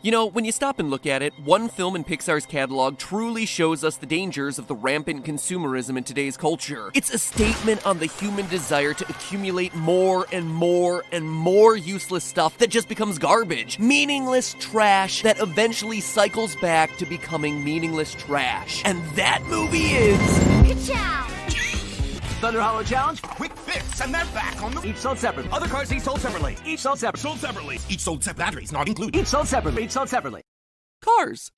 You know, when you stop and look at it, one film in Pixar's catalog truly shows us the dangers of the rampant consumerism in today's culture. It's a statement on the human desire to accumulate more and more and more useless stuff that just becomes garbage. Meaningless trash that eventually cycles back to becoming meaningless trash. And that movie is... Ka-chow! Thunder Hollow Challenge? Quick fix, and they're back on the... Each sold separately. Other cars each sold separately. Each sold separately. Sold separately. Each sold separate. Batteries not included. Each sold separately. Each sold separately. Cars.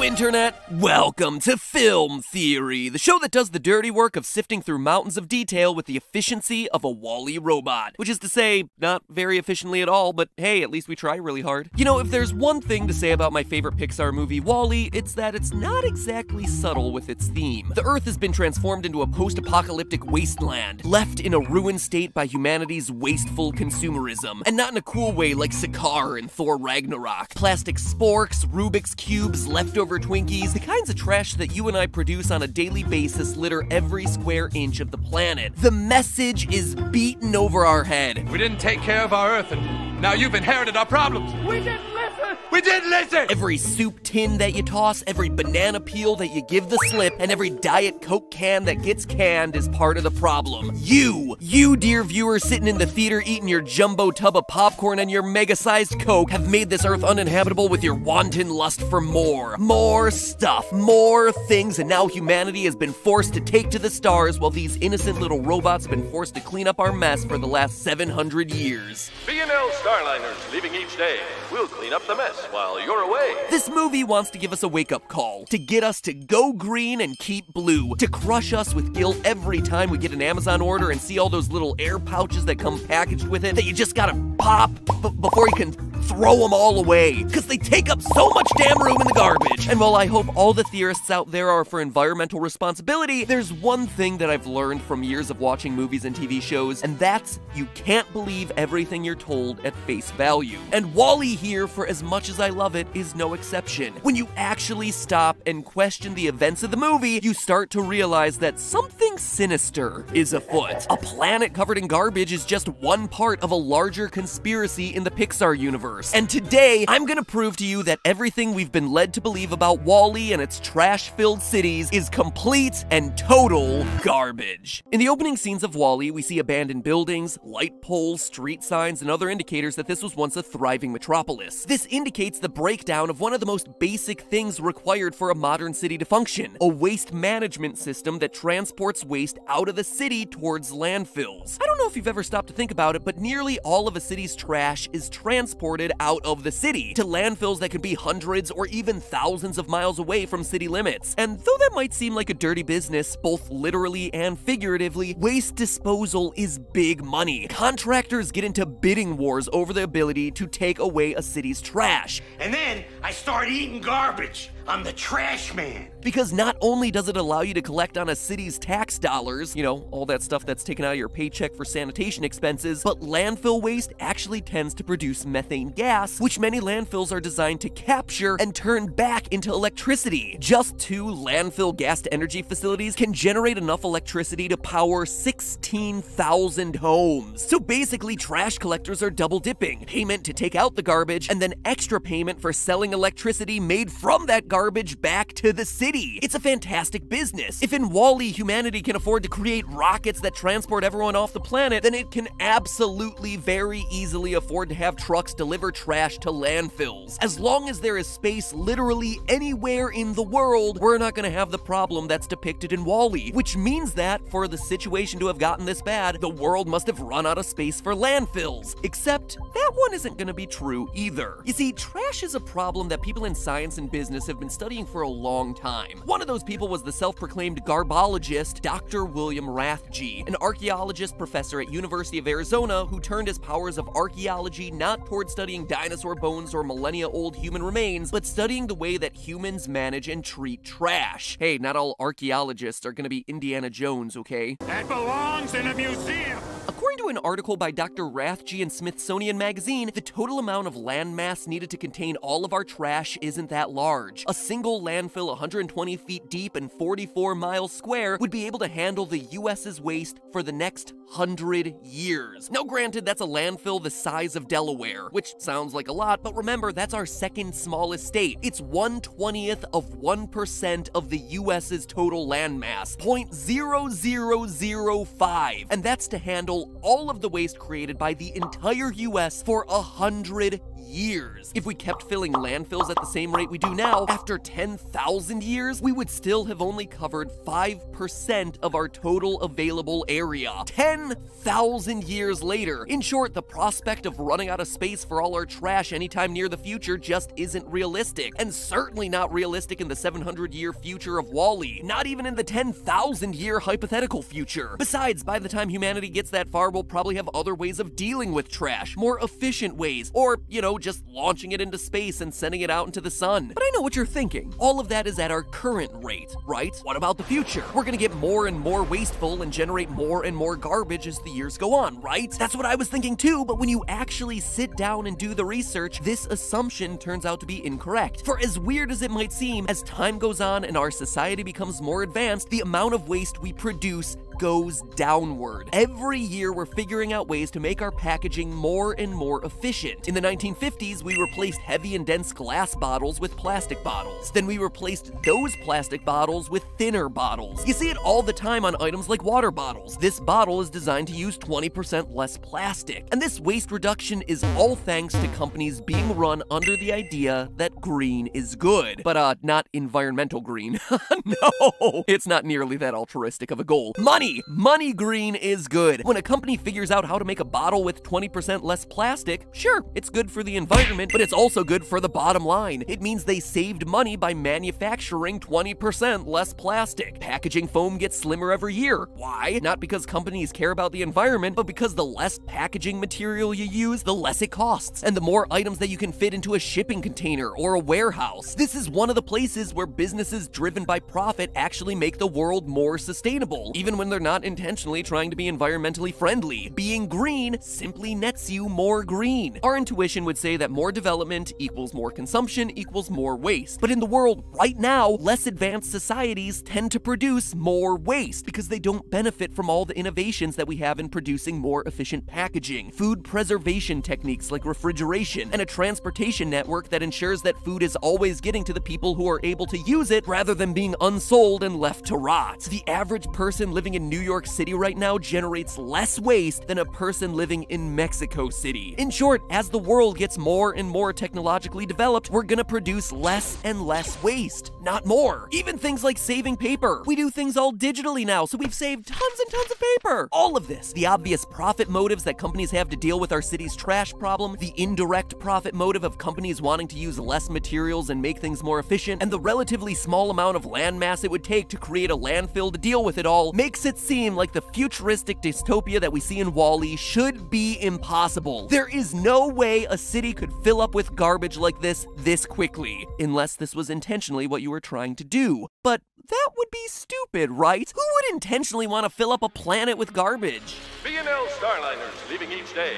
Internet, welcome to Film Theory, the show that does the dirty work of sifting through mountains of detail with the efficiency of a WALL-E robot. Which is to say, not very efficiently at all, but hey, at least we try really hard. You know, if there's one thing to say about my favorite Pixar movie, WALL-E, it's that it's not exactly subtle with its theme. The Earth has been transformed into a post-apocalyptic wasteland, left in a ruined state by humanity's wasteful consumerism. And not in a cool way like Sakaar in Thor Ragnarok. Plastic sporks, Rubik's Cubes, leftover Twinkies, the kinds of trash that you and I produce on a daily basis litter every square inch of the planet. The message is beaten over our head. We didn't take care of our Earth, and now you've inherited our problems. We didn't listen! We didn't listen! Every soup tin that you toss, every banana peel that you give the slip, and every Diet Coke can that gets canned is part of the problem. You, dear viewer, sitting in the theater eating your jumbo tub of popcorn and your mega-sized Coke, have made this Earth uninhabitable with your wanton lust for more. More stuff, more things, and now humanity has been forced to take to the stars while these innocent little robots have been forced to clean up our mess for the last 700 years. B&L Starliners leaving each day. We'll clean up the mess while you're away. This movie wants to give us a wake-up call, to get us to go green and keep blue, to crush us with guilt every time we get an Amazon order and see all those little air pouches that come packaged with it that you just gotta pop before you can throw them all away, because they take up so much damn room in the garbage. And while I hope all the theorists out there are for environmental responsibility, there's one thing that I've learned from years of watching movies and TV shows, and that's you can't believe everything you're told at face value. And WALL-E here, for as much as I love it, is no exception. When you actually stop and question the events of the movie, you start to realize that something sinister is afoot. A planet covered in garbage is just one part of a larger conspiracy in the Pixar universe. And today, I'm gonna prove to you that everything we've been led to believe about WALL-E and its trash-filled cities is complete and total garbage. In the opening scenes of WALL-E, we see abandoned buildings, light poles, street signs, and other indicators that this was once a thriving metropolis. This indicates the breakdown of one of the most basic things required for a modern city to function, a waste management system that transports waste out of the city towards landfills. I don't know if you've ever stopped to think about it, but nearly all of a city's trash is transported out of the city to landfills that could be hundreds or even thousands of miles away from city limits. And though that might seem like a dirty business, both literally and figuratively, waste disposal is big money. Contractors get into bidding wars over the ability to take away a city's trash. And then I start eating garbage. I'm the trash man. Because not only does it allow you to collect on a city's tax dollars, you know, all that stuff that's taken out of your paycheck for sanitation expenses, but landfill waste actually tends to produce methane gas, which many landfills are designed to capture and turn back into electricity. Just 2 landfill gas-to-energy facilities can generate enough electricity to power 16,000 homes. So basically, trash collectors are double-dipping. Payment to take out the garbage, and then extra payment for selling electricity made from that garbage back to the city. It's a fantastic business. If in WALL-E humanity can afford to create rockets that transport everyone off the planet, then it can absolutely very easily afford to have trucks deliver trash to landfills. As long as there is space literally anywhere in the world, we're not gonna have the problem that's depicted in WALL-E, which means that for the situation to have gotten this bad, the world must have run out of space for landfills. Except that one isn't gonna be true either. You see, trash is a problem that people in science and business have been studying for a long time. One of those people was the self-proclaimed garbologist Dr. William Rathje, an archaeologist professor at University of Arizona who turned his powers of archaeology not toward studying dinosaur bones or millennia-old human remains, but studying the way that humans manage and treat trash. Hey, not all archaeologists are gonna be Indiana Jones, okay? That belongs in a museum. According to to an article by Dr. Rathje in Smithsonian Magazine, the total amount of landmass needed to contain all of our trash isn't that large. A single landfill 120 feet deep and 44 miles square would be able to handle the US's waste for the next 100 years. Now granted, that's a landfill the size of Delaware, which sounds like a lot, but remember, that's our second smallest state. It's 1/20th of 1% of the US's total landmass, 0.0005, and that's to handle all of the waste created by the entire US for 100 years. If we kept filling landfills at the same rate we do now, after 10,000 years, we would still have only covered 5% of our total available area. 10,000 years later. In short, the prospect of running out of space for all our trash anytime near the future just isn't realistic, and certainly not realistic in the 700-year future of WALL-E, not even in the 10,000-year hypothetical future. Besides, by the time humanity gets that far, we'll probably have other ways of dealing with trash, more efficient ways, or, just launching it into space and sending it out into the sun. But I know what you're thinking. All of that is at our current rate, right? What about the future? We're gonna get more and more wasteful and generate more and more garbage as the years go on, right? That's what I was thinking too, but when you actually sit down and do the research, this assumption turns out to be incorrect. For as weird as it might seem, as time goes on and our society becomes more advanced, the amount of waste we produce goes downward. Every year we're figuring out ways to make our packaging more and more efficient. In the 1950s, we replaced heavy and dense glass bottles with plastic bottles. Then we replaced those plastic bottles with thinner bottles. You see it all the time on items like water bottles. This bottle is designed to use 20% less plastic. And this waste reduction is all thanks to companies being run under the idea that green is good. But not environmental green. No, it's not nearly that altruistic of a goal. Money green is good. When a company figures out how to make a bottle with 20% less plastic, sure, it's good for the environment, but it's also good for the bottom line. It means they saved money by manufacturing 20% less plastic. Packaging foam gets slimmer every year. Why? Not because companies care about the environment, but because the less packaging material you use, the less it costs, and the more items that you can fit into a shipping container or a warehouse. This is one of the places where businesses driven by profit actually make the world more sustainable, even when they're not intentionally trying to be environmentally friendly. Being green simply nets you more green. Our intuition would say that more development equals more consumption equals more waste. But in the world right now, less advanced societies tend to produce more waste because they don't benefit from all the innovations that we have in producing more efficient packaging, food preservation techniques like refrigeration, and a transportation network that ensures that food is always getting to the people who are able to use it rather than being unsold and left to rot. The average person living in New York City right now generates less waste than a person living in Mexico City. In short, as the world gets more and more technologically developed, we're gonna produce less and less waste, not more. Even things like saving paper. We do things all digitally now, so we've saved tons and tons of paper. All of this, the obvious profit motives that companies have to deal with our city's trash problem, the indirect profit motive of companies wanting to use less materials and make things more efficient, and the relatively small amount of land mass it would take to create a landfill to deal with it all, makes it seem like the futuristic dystopia that we see in WALL-E should be impossible. There is no way a city could fill up with garbage like this quickly, unless this was intentionally what you were trying to do. But that would be stupid, right? Who would intentionally want to fill up a planet with garbage? B&L Starliners leaving each day.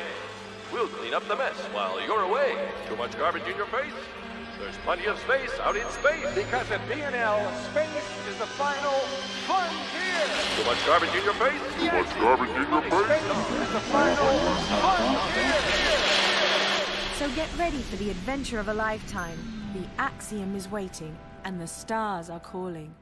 We'll clean up the mess while you're away. Too much garbage in your face? There's plenty of space out in space. Because at B&L, space is the final frontier. Too much garbage in your face? Too much garbage in your face? Space is the final frontier. So get ready for the adventure of a lifetime. The Axiom is waiting, and the stars are calling.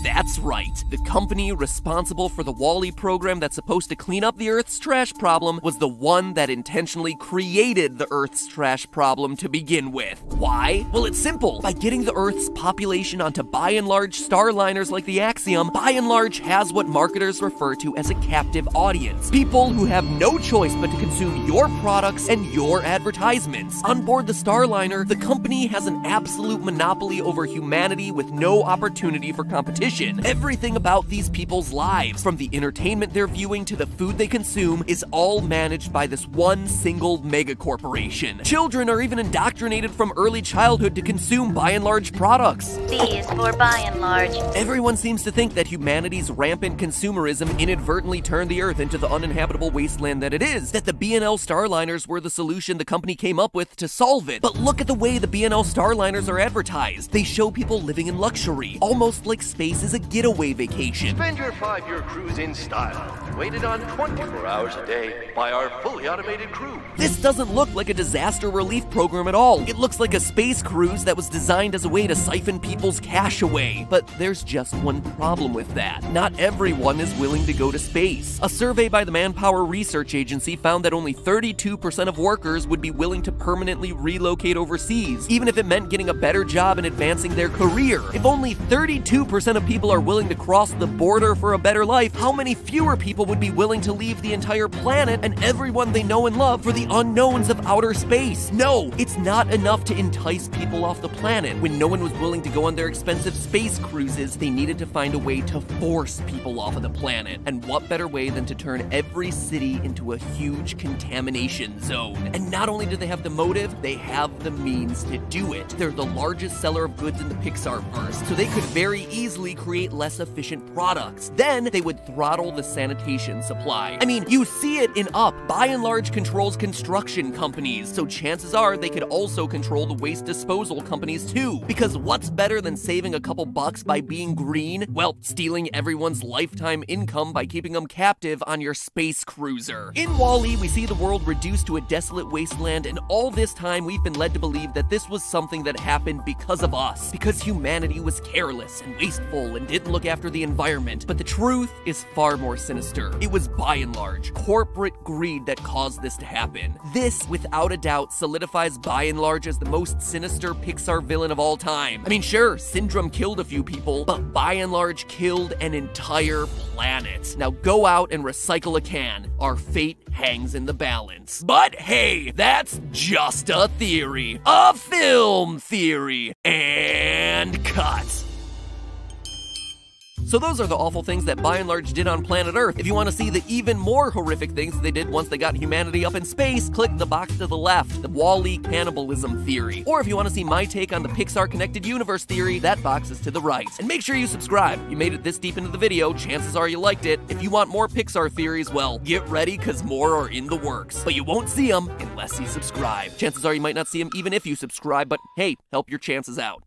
That's right. The company responsible for the WALL-E program that's supposed to clean up the Earth's trash problem was the one that intentionally created the Earth's trash problem to begin with. Why? Well, it's simple. By getting the Earth's population onto by and large starliners like the Axiom, by and large has what marketers refer to as a captive audience. People who have no choice but to consume your products and your advertisements. On board the Starliner, the company has an absolute monopoly over humanity with no opportunity for competition. competition. Everything about these people's lives, from the entertainment they're viewing to the food they consume, is all managed by this one single mega corporation. Children are even indoctrinated from early childhood to consume by and large products. B is for by and large. Everyone seems to think that humanity's rampant consumerism inadvertently turned the Earth into the uninhabitable wasteland that it is, that the B&L Starliners were the solution the company came up with to solve it. But look at the way the B&L Starliners are advertised. They show people living in luxury, almost like space is a getaway vacation. Spend your 5-year cruise in style, waited on 24 hours a day by our fully automated crew. This doesn't look like a disaster relief program at all. It looks like a space cruise that was designed as a way to siphon people's cash away. But there's just one problem with that. Not everyone is willing to go to space. A survey by the Manpower Research Agency found that only 32% of workers would be willing to permanently relocate overseas, even if it meant getting a better job and advancing their career. If only 32% of people are willing to cross the border for a better life, how many fewer people would be willing to leave the entire planet and everyone they know and love for the unknowns of outer space? No, it's not enough to entice people off the planet. When no one was willing to go on their expensive space cruises, they needed to find a way to force people off of the planet. And what better way than to turn every city into a huge contamination zone? And not only do they have the motive, they have the means to do it. They're the largest seller of goods in the Pixar-verse, so they could very easily create less efficient products. Then they would throttle the sanitation supply. I mean, you see it in Up. By and large controls construction companies, so chances are they could also control the waste disposal companies too. Because what's better than saving a couple bucks by being green? Well, stealing everyone's lifetime income by keeping them captive on your space cruiser. In WALL-E, we see the world reduced to a desolate wasteland, and all this time we've been led to believe that this was something that happened because of us, because humanity was careless and wasteful and didn't look after the environment. But the truth is far more sinister. It was by and large corporate greed that caused this to happen. This, without a doubt, solidifies by and large as the most sinister Pixar villain of all time. I mean, sure, Syndrome killed a few people, but by and large killed an entire planet. Now go out and recycle a can. Our fate hangs in the balance. But hey, that's just a theory. A film theory. And cut. So those are the awful things that by and large did on planet Earth. If you want to see the even more horrific things they did once they got humanity up in space, click the box to the left, the WALL-E cannibalism theory. Or if you want to see my take on the Pixar connected universe theory, that box is to the right. And make sure you subscribe. You made it this deep into the video, chances are you liked it. If you want more Pixar theories, well, get ready because more are in the works. But you won't see them unless you subscribe. Chances are you might not see them even if you subscribe, but hey, help your chances out.